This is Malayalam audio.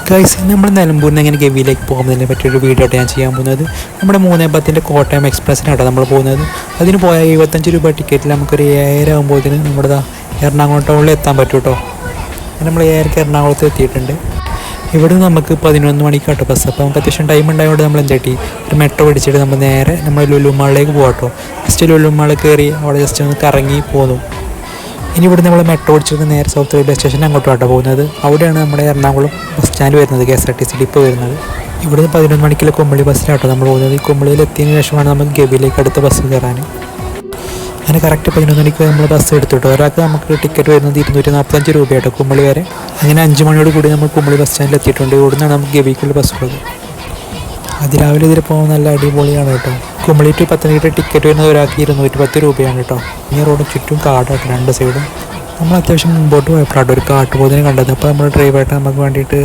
ഗൈസ്, നമ്മൾ നിലമ്പൂരിൽ നിന്ന് എങ്ങനെ ഗവിയിലേക്ക് പോകുന്നതിനെ പറ്റിയൊരു വീഡിയോ ആയിട്ട് ഞാൻ ചെയ്യാൻ പോകുന്നത്. നമ്മുടെ 3:10 കോട്ടയം എക്സ്പ്രസ്സിനാട്ടോ നമ്മൾ പോകുന്നത്. അതിന് പോയാൽ 75 രൂപ ടിക്കറ്റിൽ നമുക്കൊരു 7 ആകുമ്പോഴത്തേന് നമ്മുടെ എറണാകുളം ടൗണിൽ എത്താൻ പറ്റും കേട്ടോ. നമ്മൾ 7 എറണാകുളത്ത് എത്തിയിട്ടുണ്ട്. ഇവിടെ നമുക്ക് 11 മണിക്കാട്ടോ ബസ്. അപ്പോൾ നമുക്ക് അത്യാവശ്യം ടൈം ഉണ്ടായതുകൊണ്ട് നമ്മൾ എന്തെട്ടി ഒരു മെട്രോ പിടിച്ചിട്ട് നമ്മൾ നേരെ നമ്മൾ ലുലു മാളിലേക്ക് പോകാം കേട്ടോ. ജസ്റ്റ് ലുലു മാളിൽ കയറി അവിടെ ജസ്റ്റ് ഒന്ന് കറങ്ങി പോന്നു. ഇനി ഇവിടെ നമ്മൾ മെട്രോ ഓടിച്ചിട്ട് നേരെ സൗത്ത് റെയിൽവേ സ്റ്റേഷൻ അങ്ങോട്ടാണ് പോകുന്നത്. അവിടെയാണ് നമ്മുടെ എറണാകുളം ബസ് സ്റ്റാൻഡ് വരുന്നത്, KSRTC ഡിപ്പോ വരുന്നത്. ഇവിടുന്ന് 11 മണിക്കുള്ള കുമ്പളി ബസ്സിലാട്ടോ നമ്മൾ പോകുന്നത്. ഈ കുമ്പളിയിൽ എത്തിയതിന് ശേഷമാണ് നമുക്ക് ഗവിയിലേക്ക് അടുത്ത ബസ് കയറാൻ. അങ്ങനെ കറക്റ്റ് 11 മണിക്ക് നമ്മൾ ബസ് എടുത്തിട്ടോ. ഒരാൾക്ക് നമുക്ക് ടിക്കറ്റ് വരുന്നത് 245 രൂപയാട്ടോ കുമ്പളി വരെ. അങ്ങനെ 5 മണിയോട് കൂടി നമ്മൾ കുമ്പളി ബസ് സ്റ്റാൻഡിൽ എത്തിയിട്ടുണ്ട്. ഇവിടുന്നാണ് നമുക്ക് ഗവിക്കുള്ള ബസ് ഉള്ളത്. അതിരാവിലെ ഇതിൽ പോകാൻ നല്ല അടിപൊളിയാണ് കേട്ടോ. കുമ്പളി ടു പത്തനംതിട്ട ടിക്കറ്റ് വരുന്നത് ഒരാൾക്ക് 210 രൂപയാണ് കേട്ടോ. ഈ റോഡ് ചുറ്റും കാടാട്ടോ, 2 സൈഡും. നമ്മൾ അത്യാവശ്യം മുമ്പോട്ട് പോയപ്പോഴാട്ടോ ഒരു കാട്ടുപോതിനെ കണ്ടത്. അപ്പോൾ നമ്മൾ ഡ്രൈവറായിട്ട് നമുക്ക് വേണ്ടിയിട്ട്